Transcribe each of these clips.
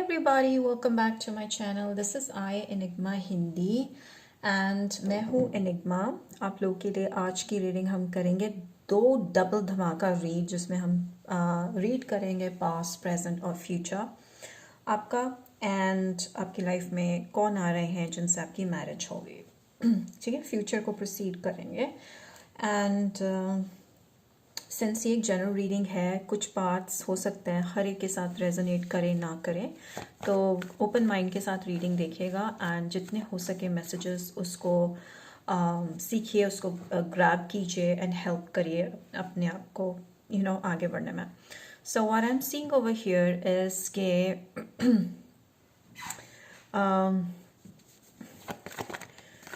everybody, welcome back to my channel. This is I Enigma Hindi and मैं हूँ Enigma। आप लोग के लिए आज की रीडिंग हम करेंगे दो डबल धमाका रीड, जिसमें हम रीड करेंगे पास्ट, प्रेजेंट और फ्यूचर आपका एंड आपकी लाइफ में कौन आ रहे हैं जिनसे आपकी मैरिज होगी। ठीक है, फ्यूचर को प्रोसीड करेंगे एंड सिंस ये एक जनरल रीडिंग है, कुछ पार्ट्स हो सकते हैं हर एक के साथ रेजोनेट करें ना करें, तो ओपन माइंड के साथ रीडिंग देखिएगा एंड जितने हो सके मैसेजेस उसको सीखिए, उसको ग्रैब कीजिए एंड हेल्प करिए अपने आप को आगे बढ़ने में। So what I am seeing over here is के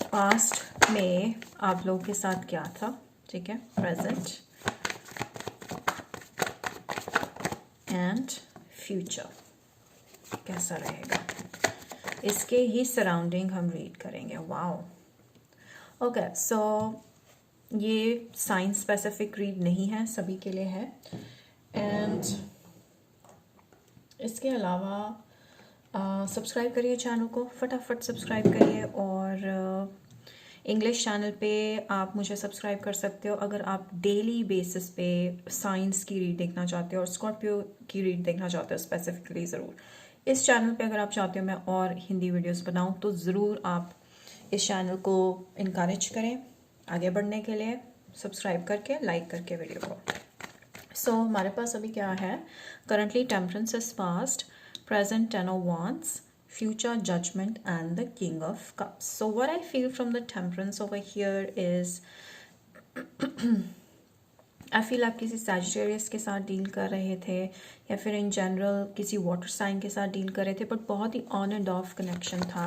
पास्ट में आप लोगों के साथ क्या था, ठीक है, प्रेजेंट एंड फ्यूचर कैसा रहेगा, इसके ही सराउंडिंग हम रीड करेंगे। वाओ, ओके, सो ये साइंस स्पेसिफिक रीड नहीं है, सभी के लिए है एंड इसके अलावा सब्सक्राइब करिए चैनल को, फटाफट सब्सक्राइब करिए। और इंग्लिश चैनल पे आप मुझे सब्सक्राइब कर सकते हो अगर आप डेली बेसिस पे साइंस की रीड देखना चाहते हो और स्कॉर्पियो की रीड देखना चाहते हो स्पेसिफिकली। ज़रूर इस चैनल पे अगर आप चाहते हो मैं और हिंदी वीडियोस बनाऊं तो ज़रूर आप इस चैनल को इनकरेज करें आगे बढ़ने के लिए, सब्सक्राइब करके, लाइक करके वीडियो को। सो हमारे पास अभी क्या है, currently temperance is past, present 10 of wands, future judgment and the king of cups. So what I feel from the temperance over here is I feel आप किसी Sagittarius के साथ डील कर रहे थे या फिर इन जनरल किसी वाटर साइन के साथ डील कर रहे थे, बट बहुत ही ऑन एंड ऑफ कनेक्शन था।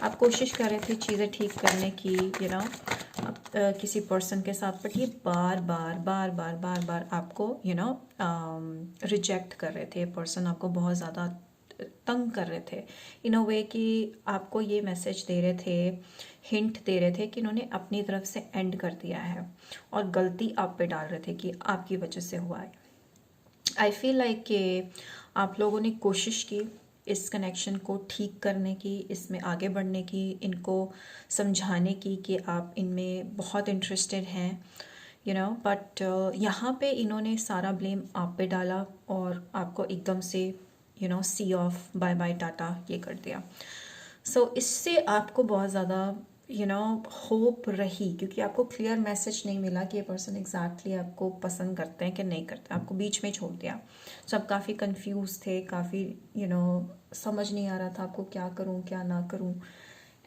आप कोशिश कर रहे थे चीज़ें ठीक करने की, किसी पर्सन के साथ, बट ये बार बार बार बार बार बार आपको रिजेक्ट कर रहे थे। ये पर्सन आपको बहुत ज़्यादा तंग कर रहे थे इन अ वे कि आपको ये मैसेज दे रहे थे, हिंट दे रहे थे कि इन्होंने अपनी तरफ से एंड कर दिया है और गलती आप पे डाल रहे थे कि आपकी वजह से हुआ है। आई फील लाइक कि आप लोगों ने कोशिश की इस कनेक्शन को ठीक करने की, इसमें आगे बढ़ने की, इनको समझाने की कि आप इनमें बहुत इंटरेस्टेड हैं बट यहाँ पे इन्होंने सारा ब्लेम आप पे डाला और आपको एकदम से सी ऑफ, बाय बाय, टाटा ये कर दिया। सो इससे आपको बहुत ज़्यादा होप रही, क्योंकि आपको क्लियर मैसेज नहीं मिला कि ये पर्सन एग्जैक्टली आपको पसंद करते हैं कि नहीं करते, आपको बीच में छोड़ दिया। सो आप काफ़ी कंफ्यूज थे, काफ़ी समझ नहीं आ रहा था आपको क्या करूं क्या ना करूं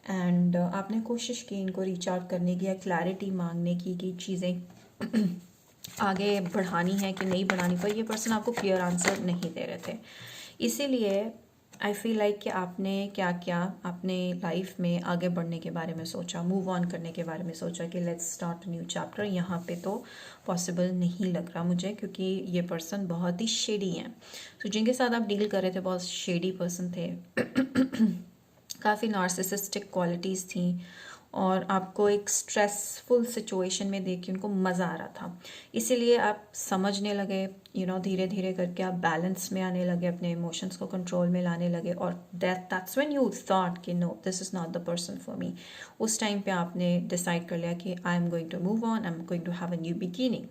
एंड आपने कोशिश की इनको रीच आउट करने की या क्लैरिटी मांगने की कि चीज़ें आगे बढ़ानी है कि नहीं बढ़ानी, पर ये पर्सन आपको क्लियर आंसर नहीं दे रहे थे। इसीलिए आई फील लाइक कि आपने क्या क्या अपने लाइफ में आगे बढ़ने के बारे में सोचा, मूव ऑन करने के बारे में सोचा कि लेट्स स्टार्ट न्यू चैप्टर। यहाँ पे तो पॉसिबल नहीं लग रहा मुझे, क्योंकि ये पर्सन बहुत ही शेडी हैं। तो जिनके साथ आप डील कर रहे थे बहुत शेडी पर्सन थे काफ़ी नार्सिसिस्टिक क्वालिटीज़ थी और आपको एक स्ट्रेसफुल सिचुएशन में देख के उनको मज़ा आ रहा था। इसीलिए आप समझने लगे, धीरे धीरे करके आप बैलेंस में आने लगे, अपने इमोशंस को कंट्रोल में लाने लगे और दैट्स व्हेन यू थॉट कि no, this is not the person for me. उस टाइम पे आपने डिसाइड कर लिया कि I am going to move on, I am going to have a new beginning.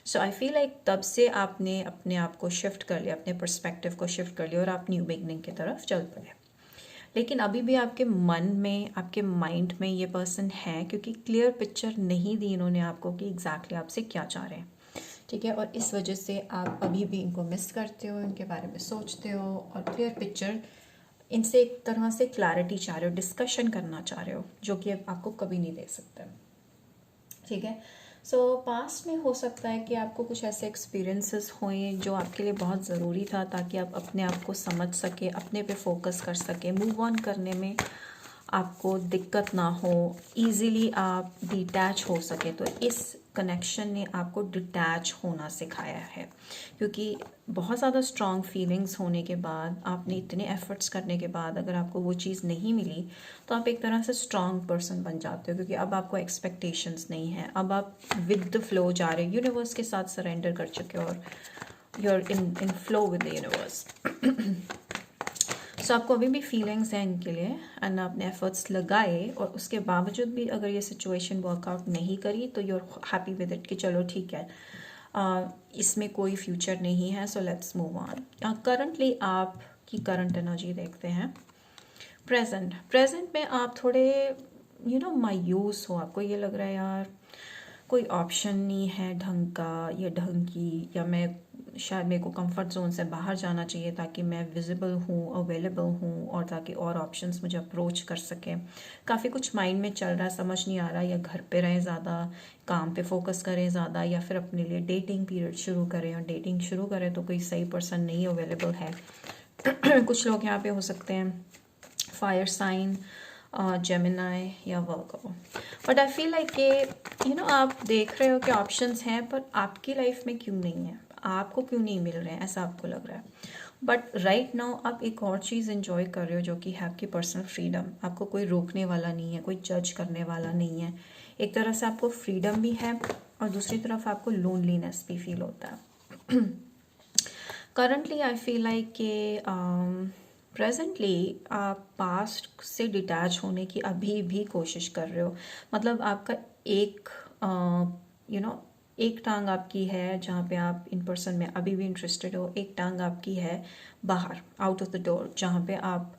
So I feel like तब से आपने अपने आप को शिफ्ट कर लिया, अपने पर्सपेक्टिव को शिफ्ट कर लिया और आप न्यू बिगिनिंग की तरफ चल पड़े। लेकिन अभी भी आपके मन में, आपके माइंड में ये पर्सन है, क्योंकि क्लियर पिक्चर नहीं दी इन्होंने आपको कि एग्जैक्टली आपसे क्या चाह रहे हैं, ठीक है। और इस वजह से आप अभी भी इनको मिस करते हो, इनके बारे में सोचते हो और क्लियर पिक्चर, इनसे एक तरह से क्लैरिटी चाह रहे हो, डिस्कशन करना चाह रहे हो, जो कि आपको कभी नहीं दे सकते, ठीक है। सो पास्ट में हो सकता है कि आपको कुछ ऐसे एक्सपीरियंसेस हुए जो आपके लिए बहुत ज़रूरी था, ताकि आप अपने आप को समझ सके, अपने पे फोकस कर सके, मूव ऑन करने में आपको दिक्कत ना हो, इजीली आप डिटैच हो सके। तो इस कनेक्शन ने आपको डिटैच होना सिखाया है, क्योंकि बहुत ज़्यादा स्ट्रॉन्ग फीलिंग्स होने के बाद, आपने इतने एफर्ट्स करने के बाद अगर आपको वो चीज़ नहीं मिली तो आप एक तरह से स्ट्रॉन्ग पर्सन बन जाते हो, क्योंकि अब आपको एक्सपेक्टेशंस नहीं है, अब आप विद द फ्लो जा रहे हो, यूनिवर्स के साथ सरेंडर कर चुके हो और you are in flow with the universe. So आपको अभी भी फीलिंग्स हैं इनके लिए एंड आपने एफर्ट्स लगाए और उसके बावजूद भी अगर ये सिचुएशन वर्कआउट नहीं करी तो you are happy with it कि चलो ठीक है, इसमें कोई फ्यूचर नहीं है, so let's move on. Currently आपकी करंट एनर्जी देखते हैं। प्रेजेंट में आप थोड़े मायूस हो, आपको ये लग रहा है यार कोई ऑप्शन नहीं है ढंग का या ढंग की, या मैं शायद मेरे को कंफर्ट जोन से बाहर जाना चाहिए ताकि मैं विजिबल हूँ, अवेलेबल हूँ और ताकि और ऑप्शंस मुझे अप्रोच कर सकें। काफ़ी कुछ माइंड में चल रहा है, समझ नहीं आ रहा, या घर पे रहें ज़्यादा, काम पे फोकस करें ज़्यादा, या फिर अपने लिए डेटिंग पीरियड शुरू करें, और डेटिंग शुरू करें तो कोई सही पर्सन नहीं अवेलेबल है। कुछ लोग यहाँ पे हो सकते हैं फायर साइन, जेमिनाई या वर्गो। बट आई फील लाइक कि आप देख रहे हो कि ऑप्शंस हैं, पर आपकी लाइफ में क्यों नहीं है, आपको क्यों नहीं मिल रहे हैं, ऐसा आपको लग रहा है। बट राइट नाउ आप एक और चीज़ एंजॉय कर रहे हो जो कि है आपकी पर्सनल फ्रीडम। आपको कोई रोकने वाला नहीं है, कोई जज करने वाला नहीं है। एक तरह से आपको फ्रीडम भी है और दूसरी तरफ आपको लोनलीनेस भी फील होता है। करंटली आई फील लाइक कि प्रेजेंटली आप पास्ट से डिटैच होने की अभी भी कोशिश कर रहे हो। मतलब आपका एक एक टांग आपकी है जहाँ पे आप इन पर्सन में अभी भी इंटरेस्टेड हो, एक टांग आपकी है बाहर, आउट ऑफ द डोर, जहाँ पे आप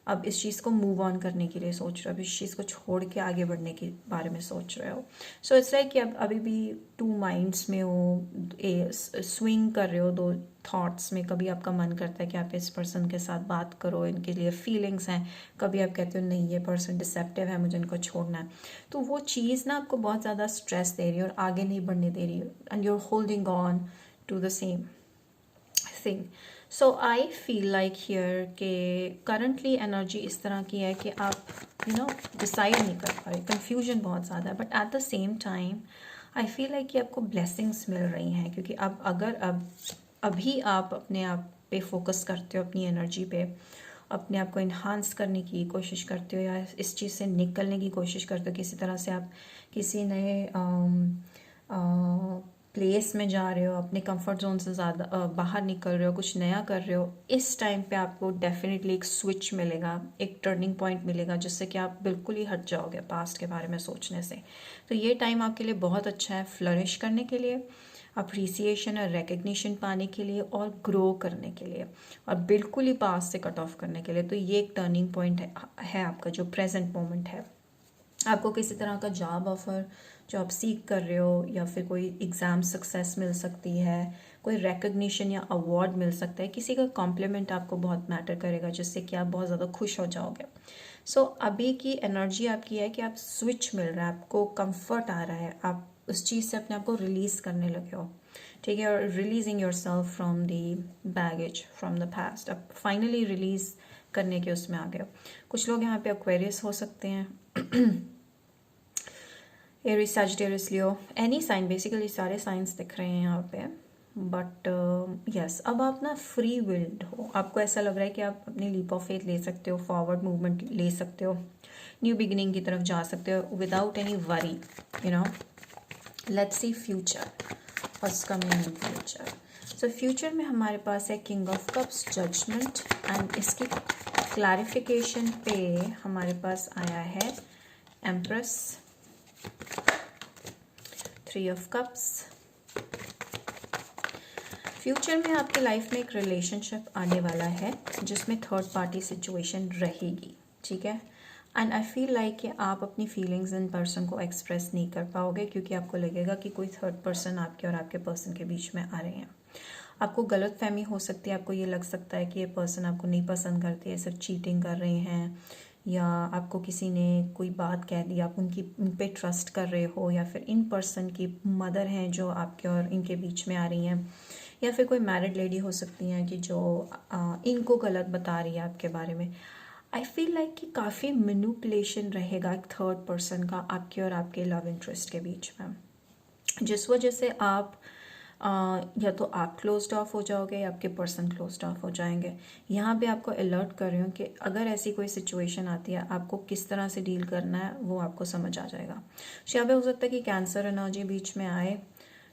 अब इस चीज़ को मूव ऑन करने के लिए सोच रहे हो, अब इस चीज़ को छोड़ के आगे बढ़ने के बारे में सोच रहे हो। सो इट्स लाइक कि अब अभी भी टू माइंड्स में हो, स्विंग कर रहे हो दो थॉट्स में। कभी आपका मन करता है कि आप इस पर्सन के साथ बात करो, इनके लिए फीलिंग्स हैं, कभी आप कहते हो नहीं ये पर्सन डिसेप्टिव है, मुझे इनको छोड़ना है। तो वो चीज़ ना आपको बहुत ज़्यादा स्ट्रेस दे रही है और आगे नहीं बढ़ने दे रही है, and you are holding on to the same thing. So I feel like here के करंटली एनर्जी इस तरह की है कि आप डिसाइड नहीं कर पा रहे, कन्फ्यूजन बहुत ज़्यादा है। But at the same time I feel like कि आपको ब्लेसिंग्स मिल रही हैं, क्योंकि अब अभी आप अपने आप पे फोकस करते हो, अपनी एनर्जी पे, अपने आप को इन्हांस करने की कोशिश करते हो, या इस चीज़ से निकलने की कोशिश करते हो। किसी तरह से आप किसी नए प्लेस में जा रहे हो, अपने कंफर्ट जोन से ज़्यादा बाहर निकल रहे हो, कुछ नया कर रहे हो। इस टाइम पे आपको डेफिनेटली एक स्विच मिलेगा, एक टर्निंग पॉइंट मिलेगा, जिससे कि आप बिल्कुल ही हट जाओगे पास्ट के बारे में सोचने से। तो ये टाइम आपके लिए बहुत अच्छा है फ्लरिश करने के लिए, अप्रिसिएशन और रिकग्निशन पाने के लिए, और ग्रो करने के लिए, और बिल्कुल ही पास्ट से कट ऑफ करने के लिए। तो ये एक टर्निंग पॉइंट है आपका जो प्रेजेंट मोमेंट है। आपको किसी तरह का जॉब ऑफर जो आप सीख कर रहे हो, या फिर कोई एग्ज़ाम सक्सेस मिल सकती है, कोई रिकग्निशन या अवार्ड मिल सकता है, किसी का कॉम्प्लीमेंट आपको बहुत मैटर करेगा, जिससे कि आप बहुत ज़्यादा खुश हो जाओगे। सो अभी की एनर्जी आपकी है कि आप स्विच मिल रहा है, आपको कंफर्ट आ रहा है, आप उस चीज़ से अपने आप को रिलीज़ करने लगे हो, ठीक है, और releasing your self from the baggage from the past. आप फाइनली रिलीज़ करने के उसमें आ गए हो। कुछ लोग यहाँ पे एक्वेरियस हो सकते हैं, एरीज, सजिटेरियस, लियो, एनी साइन, बेसिकली सारे साइंस दिख रहे हैं यहाँ पे। बट यस, अब आप ना फ्री विल्ड हो, आपको ऐसा लग रहा है कि आप अपनी लीप ऑफ फेथ ले सकते हो, फॉरवर्ड मूवमेंट ले सकते हो, न्यू बिगिनिंग की तरफ जा सकते हो without any worry, let's see future, what's coming in future. So future में हमारे पास है king of cups, judgement, and इसकी क्लैरिफिकेशन पे हमारे पास आया है एम्प्रेस, 3 ऑफ कप्स। फ्यूचर में आपकी लाइफ में एक रिलेशनशिप आने वाला है जिसमें थर्ड पार्टी सिचुएशन रहेगी, ठीक है। एंड आई फील लाइक कि आप अपनी फीलिंग्स इन पर्सन को एक्सप्रेस नहीं कर पाओगे, क्योंकि आपको लगेगा कि कोई थर्ड पर्सन आपके और आपके पर्सन के बीच में आ रहे हैं। आपको गलत फहमी हो सकती है, आपको ये लग सकता है कि ये पर्सन आपको नहीं पसंद करते, सिर्फ चीटिंग कर रहे हैं, या आपको किसी ने कोई बात कह दी, आप उन पे ट्रस्ट कर रहे हो, या फिर इन पर्सन की मदर हैं जो आपके और इनके बीच में आ रही हैं, या फिर कोई मैरिड लेडी हो सकती हैं कि जो इनको गलत बता रही है आपके बारे में। आई फील लाइक कि काफ़ी मैनिपुलेशन रहेगा एक थर्ड पर्सन का आपके और आपके लव इंटरेस्ट के बीच में, जिस वजह से आप या तो आप क्लोज्ड ऑफ हो जाओगे या आपके पर्सन क्लोज्ड ऑफ हो जाएंगे। यहाँ पे आपको अलर्ट कर रही हूँ कि अगर ऐसी कोई सिचुएशन आती है, आपको किस तरह से डील करना है वो आपको समझ आ जाएगा। यहाँ पे हो सकता है कि कैंसर एनर्जी बीच में आए,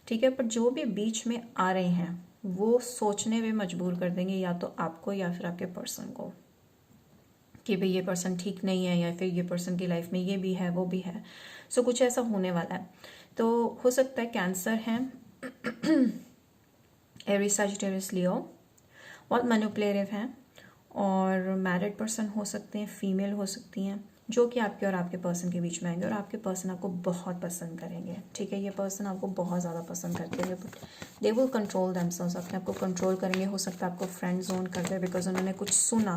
ठीक है, पर जो भी बीच में आ रहे हैं वो सोचने में मजबूर कर देंगे या तो आपको या फिर आपके पर्सन को, कि भाई ये पर्सन ठीक नहीं है या फिर ये पर्सन की लाइफ में ये भी है वो भी है। सो कुछ ऐसा होने वाला है। तो हो सकता है कैंसर है, एरीज, सजिटेरियस, लियो, बहुत मैनिपुलेटिव हैं और मैरिड पर्सन हो सकते हैं, फीमेल हो सकती हैं, जो कि आपके और आपके पर्सन के बीच में आएंगे और आपके पर्सन आपको बहुत पसंद करेंगे। ठीक है, ये पर्सन आपको बहुत ज़्यादा पसंद करते हैं, but they will control themselves, अपने आपको कंट्रोल करेंगे। हो सकता है आपको फ्रेंड जोन कर दे बिकॉज उन्होंने कुछ सुना।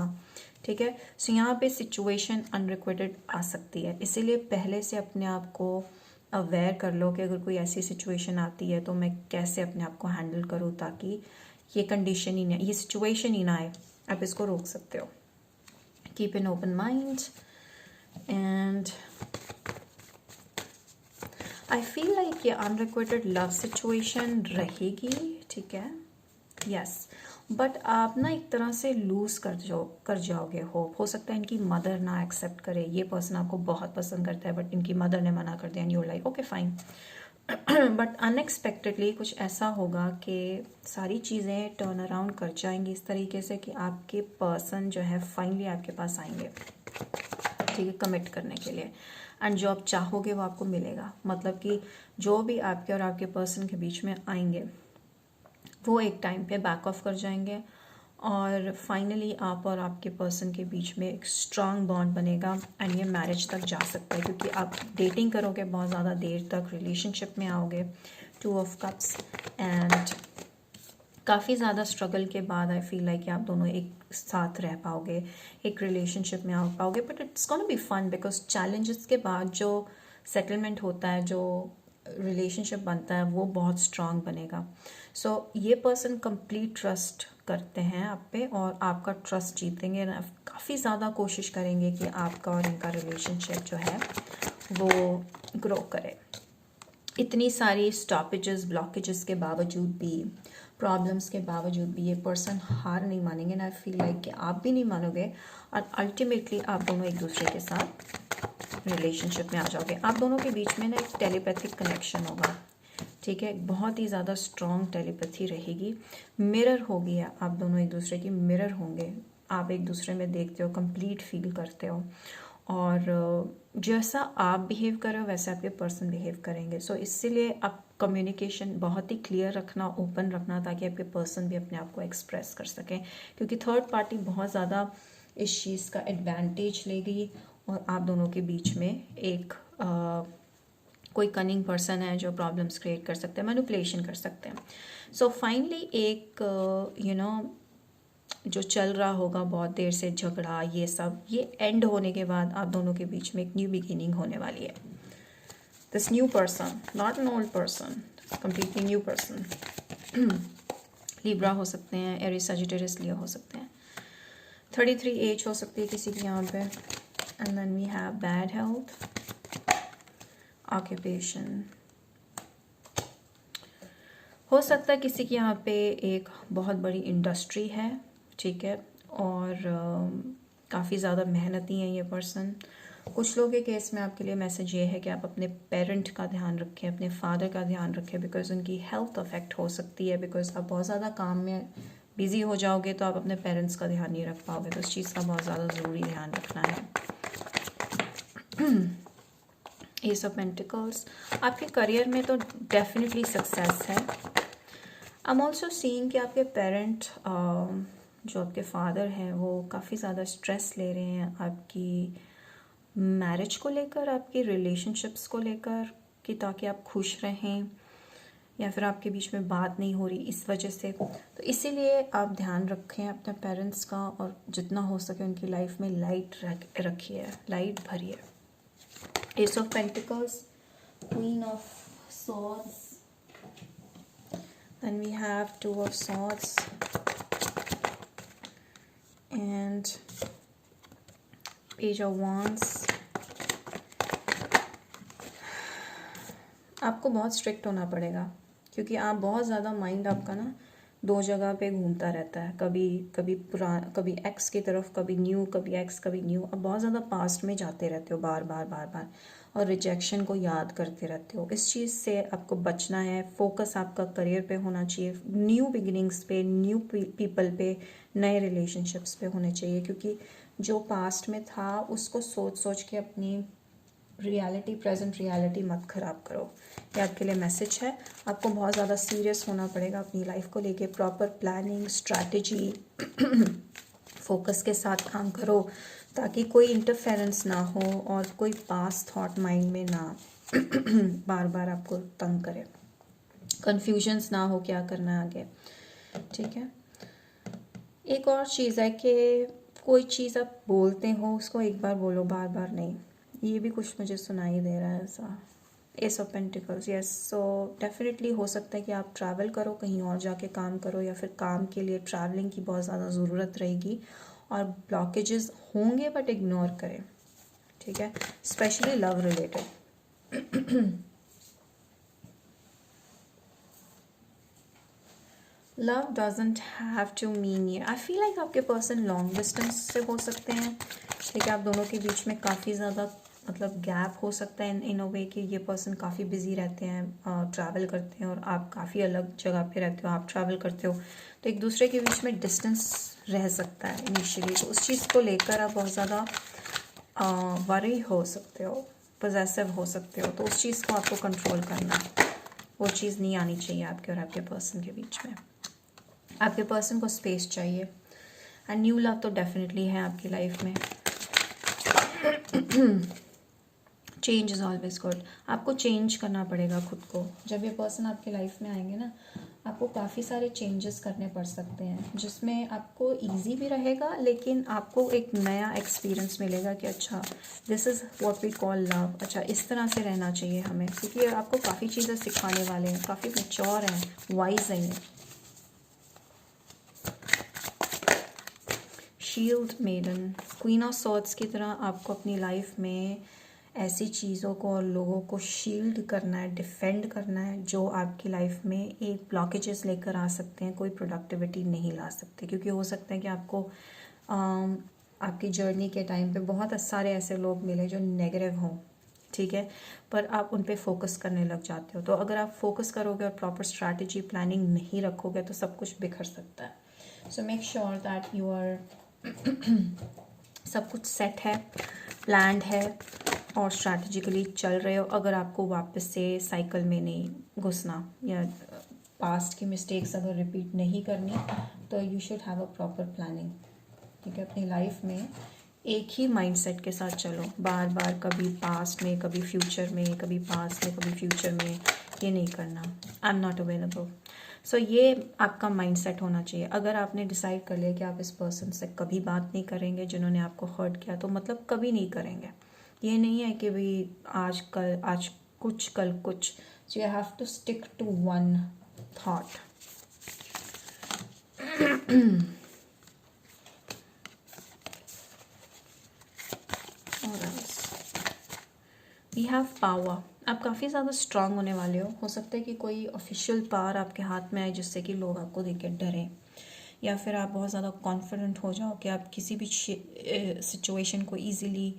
ठीक है, सो यहाँ पे सिचुएशन अनरिक्वेटेड आ सकती है, इसीलिए पहले से अपने आप को अवेयर कर लो कि अगर कोई ऐसी सिचुएशन आती है तो मैं कैसे अपने आप को हैंडल करूँ ताकि ये कंडीशन ही नहीं, ये सिचुएशन ही ना आए। आप इसको रोक सकते हो। Keep an open mind and I feel like ये अनरिक्वेटेड लव सिचुएशन रहेगी। ठीक है, यस, बट आप ना एक तरह से लूज कर जाओगे। हो सकता है इनकी मदर ना एक्सेप्ट करे। ये पर्सन आपको बहुत पसंद करता है बट इनकी मदर ने मना कर दिया and you are like okay fine. But unexpectedly कुछ ऐसा होगा कि सारी चीज़ें टर्न अराउंड कर जाएंगी इस तरीके से कि आपके पर्सन जो है फाइनली आपके पास आएंगे। ठीक है, कमिट करने के लिए, एंड जो आप चाहोगे वो आपको मिलेगा। मतलब कि जो भी आपके और आपके पर्सन के बीच में आएंगे वो एक टाइम पे बैक ऑफ कर जाएंगे और फाइनली आप और आपके पर्सन के बीच में एक स्ट्रांग बॉन्ड बनेगा एंड ये मैरिज तक जा सकता है, क्योंकि आप डेटिंग करोगे बहुत ज़्यादा देर तक, रिलेशनशिप में आओगे। 2 ऑफ कप्स एंड काफ़ी ज़्यादा स्ट्रगल के बाद आई फील लाइक आप दोनों एक साथ रह पाओगे, एक रिलेशनशिप में आ पाओगे, but it's gonna be fun because challenges के बाद जो सेटलमेंट होता है, जो रिलेशनशिप बनता है वो बहुत स्ट्रांग बनेगा। सो ये पर्सन कंप्लीट ट्रस्ट करते हैं आप पे और आपका ट्रस्ट जीतेंगे, काफ़ी ज़्यादा कोशिश करेंगे कि आपका और इनका रिलेशनशिप जो है वो ग्रो करे। इतनी सारी स्टॉपेजेस, ब्लॉकेजेस के बावजूद भी, प्रॉब्लम्स के बावजूद भी ये पर्सन हार नहीं मानेंगे ना। आई फील लाइक कि आप भी नहीं मानोगे और अल्टीमेटली आप दोनों एक दूसरे के साथ रिलेशनशिप में आ जाओगे। आप दोनों के बीच में ना एक टेलीपैथिक कनेक्शन होगा। ठीक है, बहुत ही ज़्यादा स्ट्रॉन्ग टेलीपैथी रहेगी। मिरर होगी, आप दोनों एक दूसरे की मिरर होंगे। आप एक दूसरे में देखते हो, कंप्लीट फील करते हो और जैसा आप बिहेव कर रहे हो वैसे आपके पर्सन बिहेव करेंगे। सो इसीलिए आप कम्युनिकेशन बहुत ही क्लियर रखना, ओपन रखना, ताकि आपके पर्सन भी अपने आप को एक्सप्रेस कर सकें, क्योंकि थर्ड पार्टी बहुत ज़्यादा इस चीज़ का एडवांटेज लेगी और आप दोनों के बीच में एक कोई कनिंग पर्सन है जो प्रॉब्लम्स क्रिएट कर सकते हैं, मैनिपुलेशन कर सकते हैं। सो फाइनली एक जो चल रहा होगा बहुत देर से झगड़ा, ये सब, ये एंड होने के बाद आप दोनों के बीच में एक न्यू बिगिनिंग होने वाली है। This new person, not an old person, completely new person. Libra हो सकते हैं, एरीज, सजिटेरियस, लियो हो सकते हैं। 33 एज हो सकती है किसी की यहाँ पे। And then we have bad health, occupation. हो सकता है किसी के यहाँ पे एक बहुत बड़ी इंडस्ट्री है। ठीक है, और काफ़ी ज़्यादा मेहनती हैं ये पर्सन। कुछ लोगों के केस में आपके लिए मैसेज ये है कि आप अपने पेरेंट का ध्यान रखें, अपने फादर का ध्यान रखें, बिकॉज उनकी हेल्थ अफेक्ट हो सकती है। बिकॉज आप बहुत ज़्यादा काम में बिजी हो जाओगे तो आप अपने पेरेंट्स का ध्यान नहीं रख पाओगे, तो इस चीज़ का बहुत ज़्यादा ज़रूरी ध्यान रखना है। एस ऑफ पेंटिकल्स, आपके करियर में तो डेफिनेटली सक्सेस है। आई एम ऑल्सो सीइंग कि आपके पेरेंट, जो आपके फादर हैं, वो काफ़ी ज़्यादा स्ट्रेस ले रहे हैं आपकी मैरिज को लेकर, आपकी रिलेशनशिप्स को लेकर, कि ताकि आप खुश रहें, या फिर आपके बीच में बात नहीं हो रही इस वजह से। तो इसीलिए आप ध्यान रखें अपने पेरेंट्स का और जितना हो सके उनकी लाइफ में लाइट रखिए, लाइट भरिए। S of pentacles, queen of swords, then we have 2 of swords and page of wands। आपको बहुत स्ट्रिक्ट होना पड़ेगा क्योंकि आप बहुत ज़्यादा माइंड आपका ना 2 जगह पे घूमता रहता है, कभी पुराना, कभी एक्स की तरफ, कभी न्यू, कभी एक्स, कभी न्यू। आप बहुत ज़्यादा पास्ट में जाते रहते हो बार बार बार बार, और रिजेक्शन को याद करते रहते हो। इस चीज़ से आपको बचना है। फोकस आपका करियर पे होना चाहिए, न्यू बिगिनिंग्स पे, न्यू पीपल पे, नए रिलेशनशिप्स पे होने चाहिए, क्योंकि जो पास्ट में था उसको सोच सोच के अपनी रियलिटी, प्रेजेंट रियलिटी मत ख़राब करो। ये आपके लिए मैसेज है। आपको बहुत ज़्यादा सीरियस होना पड़ेगा अपनी लाइफ को लेके। प्रॉपर प्लानिंग, स्ट्रैटेजी, फोकस के साथ काम करो ताकि कोई इंटरफेरेंस ना हो और कोई पास थॉट माइंड में ना बार बार आपको तंग करे, कन्फ्यूजन्स ना हो क्या करना है आगे। ठीक है। एक और चीज़ है कि कोई चीज़ आप बोलते हो उसको एक बार बोलो, बार बार नहीं। ये भी कुछ मुझे सुनाई दे रहा है ऐसा। S of pentacles, yes. So definitely हो सकता है कि आप ट्रैवल करो, कहीं और जाके काम करो, या फिर काम के लिए ट्रैवलिंग की बहुत ज़्यादा ज़रूरत रहेगी और ब्लॉकेजेस होंगे, बट इग्नोर करें। ठीक है। Specially love related. Love doesn't have to mean ये। आई फील लाइक आपके पर्सन लॉन्ग डिस्टेंस से हो सकते हैं। ठीक है। आप दोनों के बीच में काफ़ी ज़्यादा मतलब गैप हो सकता है इन अ वे कि ये पर्सन काफ़ी बिजी रहते हैं, ट्रैवल करते हैं, और आप काफ़ी अलग जगह पे रहते हो, आप ट्रैवल करते हो, तो एक दूसरे के बीच में डिस्टेंस रह सकता है इनिशियली। तो उस चीज़ को लेकर आप बहुत ज़्यादा वरी हो सकते हो, पॉसेसिव हो सकते हो, तो उस चीज़ को आपको कंट्रोल करना है। वो चीज़ नहीं आनी चाहिए आपके और आपके पर्सन के बीच में। आपके पर्सन को स्पेस चाहिए। एंड न्यू लव तो डेफिनेटली है आपकी लाइफ में। Change is always good. आपको चेंज करना पड़ेगा खुद को। जब ये पर्सन आपकी लाइफ में आएंगे ना, आपको काफ़ी सारे चेंजेस करने पड़ सकते हैं, जिसमें आपको इजी भी रहेगा, लेकिन आपको एक नया एक्सपीरियंस मिलेगा कि अच्छा, this is what we call love. अच्छा, इस तरह से रहना चाहिए हमें, क्योंकि आपको काफ़ी चीज़ें सिखाने वाले हैं, काफ़ी मैच्योर हैं, वाइज हैं। Shield maiden, queen of swords की तरह आपको अपनी लाइफ में ऐसी चीज़ों को और लोगों को शील्ड करना है, डिफेंड करना है, जो आपकी लाइफ में एक ब्लॉकेजेस लेकर आ सकते हैं, कोई प्रोडक्टिविटी नहीं ला सकते। क्योंकि हो सकता है कि आपको आपकी जर्नी के टाइम पे बहुत सारे ऐसे लोग मिले जो नेगेटिव हों, ठीक है, पर आप उन पे फोकस करने लग जाते हो। तो अगर आप फोकस करोगे और प्रॉपर स्ट्रैटेजी, प्लानिंग नहीं रखोगे, तो सब कुछ बिखर सकता है। So make sure that you are सब कुछ सेट है, प्लान्ड है और स्ट्रैटेजिकली चल रहे हो। अगर आपको वापस से साइकिल में नहीं घुसना या पास्ट की मिस्टेक्स अगर रिपीट नहीं करनी, तो you should have a proper planning. ठीक है। अपनी लाइफ में एक ही माइंडसेट के साथ चलो, बार बार कभी पास्ट में, कभी फ्यूचर में, कभी पास्ट में, कभी फ्यूचर में, ये नहीं करना। I am not available. So ये आपका माइंडसेट होना चाहिए। अगर आपने डिसाइड कर लिया कि आप इस पर्सन से कभी बात नहीं करेंगे जिन्होंने आपको हर्ट किया, तो मतलब कभी नहीं करेंगे। ये नहीं है कि भाई आज कुछ कल कुछ। So you have to stick to one thought. We have power. आप काफ़ी ज़्यादा स्ट्रांग होने वाले हो सकता है कि कोई ऑफिशियल पावर आपके हाथ में आए जिससे कि लोग आपको देख के डरें, या फिर आप बहुत ज़्यादा कॉन्फिडेंट हो जाओ कि आप किसी भी सिचुएशन को ईजीली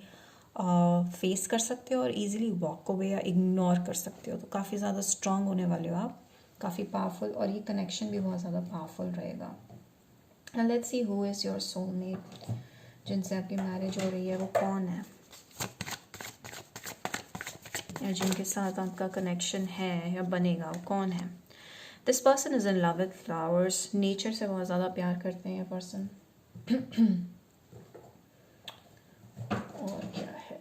फेस कर सकते हो और ईजिली वॉक अवे या इग्नोर कर सकते हो। तो काफ़ी ज़्यादा स्ट्रांग होने वाले हो आप, काफ़ी पावरफुल, और ये कनेक्शन भी बहुत ज़्यादा पावरफुल रहेगा। And let's see who is your soulmate, जिनसे आपकी मैरिज हो रही है, वो कौन है, या जिनके साथ आपका कनेक्शन है या बनेगा, वो कौन है। This person is in love with flowers. Nature से बहुत ज़्यादा प्यार करते हैं ये पर्सन। और क्या है,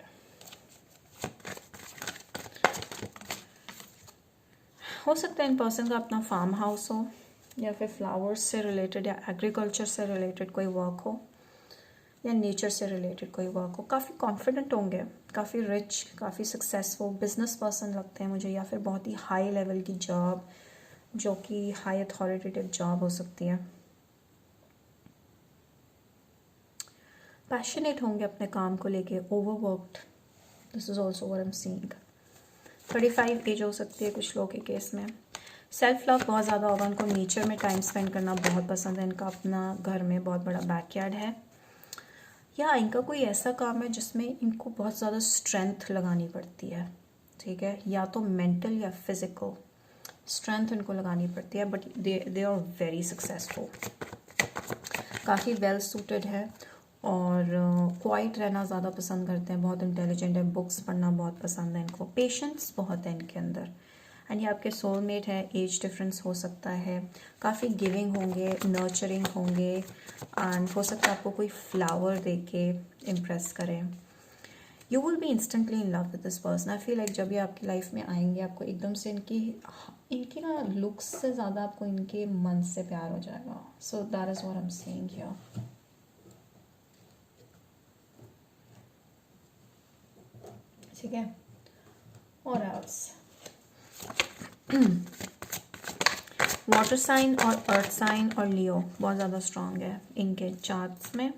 हो सकता है इन पर्सन का अपना फार्म हाउस हो, या फिर फ्लावर्स से रिलेटेड या एग्रीकल्चर से रिलेटेड कोई वर्क हो, या नेचर से रिलेटेड कोई वर्क हो। काफ़ी कॉन्फिडेंट होंगे, काफ़ी रिच, काफ़ी सक्सेसफुल बिजनेस पर्सन लगते हैं मुझे, या फिर बहुत ही हाई लेवल की जॉब, जो कि हाई अथॉरिटेटिव जॉब हो सकती है। पैशनेट होंगे अपने काम को लेके, overworked, this is also what I am seeing. 35 age हो सकती है कुछ लोगों के केस में। सेल्फ लव बहुत ज़्यादा होगा उनको, नेचर में टाइम स्पेंड करना बहुत पसंद है इनका, अपना घर में बहुत बड़ा बैकयार्ड है। या इनका कोई ऐसा काम है जिसमें इनको बहुत ज़्यादा स्ट्रेंथ लगानी पड़ती है, ठीक है, या तो मेंटल या फिजिकल स्ट्रेंथ इनको लगानी पड़ती है, but they are very successful, काफ़ी वेल सूटेड है और क्वाइट रहना ज़्यादा पसंद करते हैं, बहुत इंटेलिजेंट है, बुक्स पढ़ना बहुत पसंद है इनको, पेशेंस बहुत है इनके अंदर। एंड ये आपके सोलमेट है, एज डिफरेंस हो सकता है, काफ़ी गिविंग होंगे, नर्चरिंग होंगे, एंड हो सकता है आपको कोई फ्लावर दे के इम्प्रेस करें। You will be instantly in love with this person. I feel like जब ये आपकी लाइफ में आएंगे आपको एकदम से इनकी इनकी ना लुक्स से ज़्यादा आपको इनके मन से प्यार हो जाएगा। So that is what I am saying here. ठीक है, और एल्स वाटर साइन और अर्थ साइन और लियो बहुत ज़्यादा स्ट्रांग है इनके चार्ट्स में।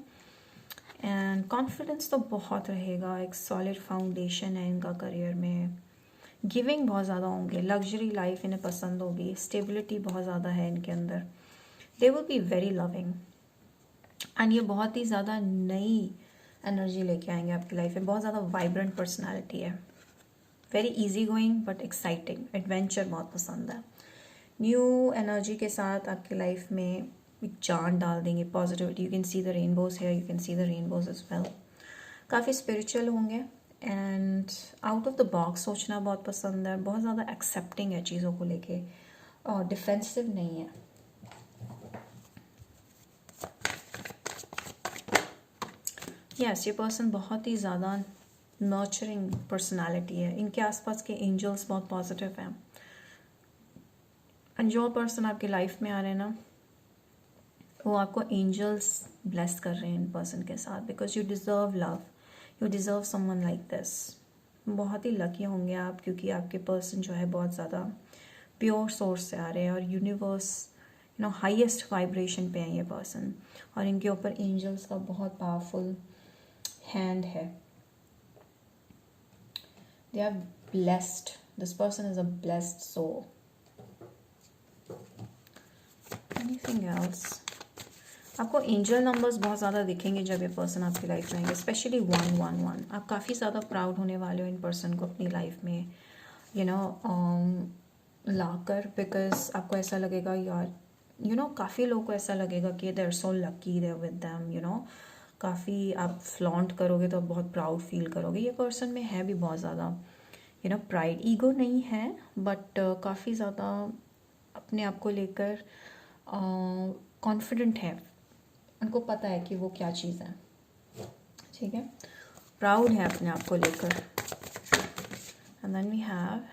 एंड कॉन्फिडेंस तो बहुत रहेगा, एक सॉलिड फाउंडेशन है इनका करियर में, गिविंग बहुत ज़्यादा होंगे, लग्जरी लाइफ इन्हें पसंद होगी, स्टेबिलिटी बहुत ज़्यादा है इनके अंदर, दे will be very loving. And ये बहुत ही ज़्यादा नई एनर्जी लेके आएंगे आपकी लाइफ में, बहुत ज़्यादा वाइब्रेंट पर्सनैलिटी है, very easy going but exciting, adventure बहुत पसंद है। न्यू एनर्जी के साथ आपकी लाइफ में जान डाल देंगे, positivity, you can see the rainbows है, you can see the rainbows as well. काफ़ी स्पिरिचुअल होंगे and out of the box सोचना बहुत पसंद है, बहुत ज़्यादा एक्सेप्टिंग है चीज़ों को लेके और डिफेंसिव नहीं है। यस, ये पर्सन बहुत ही ज़्यादा नर्चरिंग पर्सनालिटी है, इनके आसपास के एंजल्स बहुत पॉजिटिव हैं। एंड जो पर्सन आपकी लाइफ में आ रहे हैं ना, वो आपको एंजल्स ब्लेस कर रहे हैं इन पर्सन के साथ, because you deserve love, you deserve someone like this. बहुत ही लकी होंगे आप, क्योंकि आपके पर्सन जो है बहुत ज़्यादा प्योर सोर्स से आ रहे हैं और यूनिवर्स हाईएस्ट वाइब्रेशन पे है ये पर्सन, और इनके ऊपर एंजल्स का बहुत पावरफुल हैंड है। They are blessed, this person is a blessed soul. Anything else? आपको एंजल नंबर्स बहुत ज़्यादा दिखेंगे जब ये पर्सन आपकी लाइफ में आएंगे, स्पेशली 111। आप काफ़ी ज़्यादा प्राउड होने वाले हो इन पर्सन को अपनी लाइफ में लाकर, बिकॉज आपको ऐसा लगेगा यार काफ़ी लोगों को ऐसा लगेगा कि they are so lucky they with them, काफ़ी आप फ्लॉन्ट करोगे तो बहुत प्राउड फील करोगे। ये पर्सन में है भी बहुत ज़्यादा प्राइड, ईगो नहीं है, बट काफ़ी ज़्यादा अपने आप को लेकर कॉन्फिडेंट है, उनको पता है कि वो क्या चीज़ है, ठीक है, प्राउड है अपने आप को लेकर। And then we have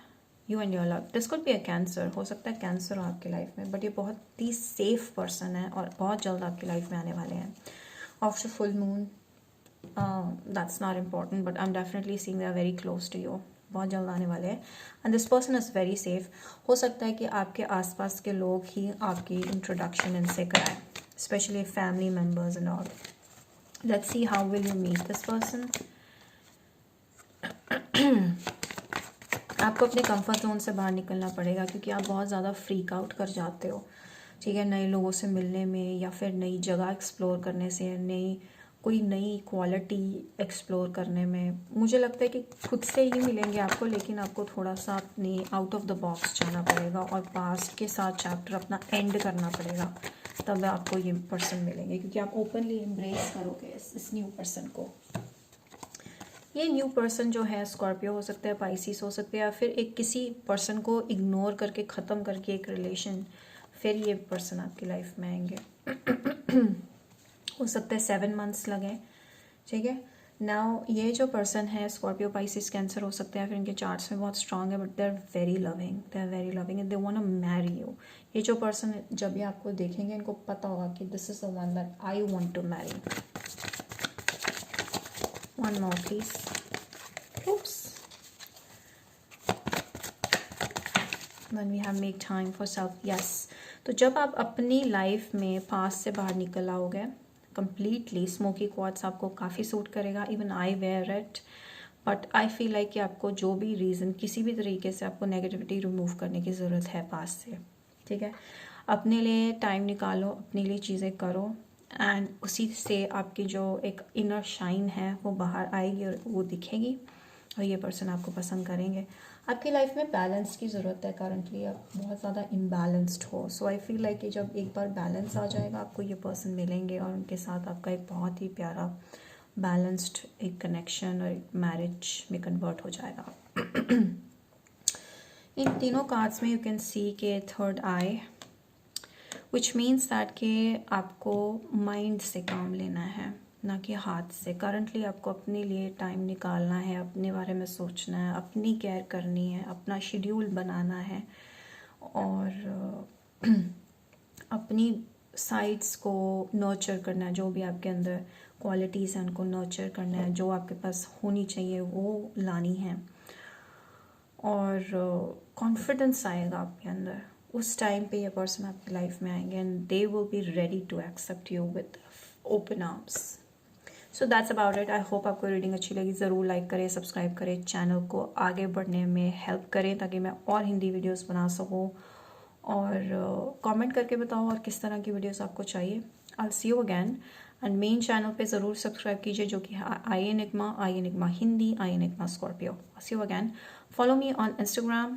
you and your love. This could be a cancer, हो सकता है कैंसर हो आपकी लाइफ में, बट ये बहुत ही सेफ पर्सन है और बहुत जल्द आपकी लाइफ में आने वाले हैं। After full moon, that's not important, but I am definitely seeing they are very close to you, बहुत जल्द आने वाले हैं। And this person is very safe. हो सकता है कि आपके आसपास के लोग ही आपकी इंट्रोडक्शन इनसे कराएं, especially family members and all. Let's see how will you meet this person. आपको अपने कंफर्ट जोन से बाहर निकलना पड़ेगा, क्योंकि आप बहुत ज़्यादा फ्रीक आउट कर जाते हो, ठीक है, नए लोगों से मिलने में या फिर नई जगह एक्सप्लोर करने से, कोई नई क्वालिटी एक्सप्लोर करने में। मुझे लगता है कि खुद से ही मिलेंगे आपको, लेकिन आपको थोड़ा सा अपने आउट ऑफ द बॉक्स जाना पड़ेगा और पास्ट के साथ चैप्टर अपना एंड करना पड़ेगा, तब आपको ये पर्सन मिलेंगे, क्योंकि आप ओपनली एम्ब्रेस करोगे इस न्यू पर्सन को। ये न्यू पर्सन जो है स्कॉर्पियो हो सकता है, पाइसिस हो सकते हैं, या फिर एक किसी पर्सन को इग्नोर करके ख़त्म करके एक रिलेशन, फिर ये पर्सन आपकी लाइफ में आएंगे। हो सकता है 7 मंथ्स लगे, ठीक है। नाउ ये जो पर्सन है स्कॉर्पियो, पाइसिस, कैंसर हो सकते हैं, फिर इनके चार्ट्स में बहुत स्ट्रांग है, but they are very loving, they are very loving and they want to marry you. ये जो पर्सन जब ये आपको देखेंगे, इनको पता होगा कि this is the one that I want to marry. One more please. oops when we have make time for self, yes। तो जब आप अपनी लाइफ में पास से बाहर निकल आओगे कंप्लीटली, स्मोकी क्वार्ट्स आपको काफ़ी सूट करेगा, even I wear it, but I feel like कि आपको जो भी रीज़न, किसी भी तरीके से आपको नेगेटिविटी रिमूव करने की ज़रूरत है पास से, ठीक है। अपने लिए टाइम निकालो, अपने लिए चीज़ें करो, एंड उसी से आपकी जो एक इनर शाइन है वो बाहर आएगी और वो दिखेगी, और ये पर्सन आपको पसंद करेंगे। आपकी लाइफ में बैलेंस की ज़रूरत है। करंटली आप बहुत ज़्यादा इम्बैलेंस्ड हो। सो आई फील लाइक कि जब एक बार बैलेंस आ जाएगा आपको ये पर्सन मिलेंगे और उनके साथ आपका एक बहुत ही प्यारा बैलेंस्ड एक कनेक्शन और एक मैरिज में कन्वर्ट हो जाएगा। इन तीनों कार्ड्स में यू कैन सी के third I, which means that कि आपको माइंड से काम लेना है, ना कि हाथ से। करंटली आपको अपने लिए टाइम निकालना है, अपने बारे में सोचना है, अपनी केयर करनी है, अपना शेड्यूल बनाना है और अपनी साइड्स को नर्चर करना है। जो भी आपके अंदर क्वालिटीज़ हैं उनको नर्चर करना है, जो आपके पास होनी चाहिए वो लानी है, और कॉन्फिडेंस आएगा आपके अंदर। उस टाइम पे ये पर्सन आपकी लाइफ में आएंगे and they will be ready to accept you with open arms. So that's about it. I hope आपको रीडिंग अच्छी लगी। ज़रूर लाइक करें, सब्सक्राइब करें, चैनल को आगे बढ़ने में हेल्प करें ताकि मैं और हिंदी वीडियोस बना सकूं, और कमेंट करके बताओ और किस तरह की वीडियोस आपको चाहिए। I see you again. And main channel पे ज़रूर सब्सक्राइब कीजिए, जो कि I enigma Hindi, I enigma Scorpio. See you again. Follow me on Instagram,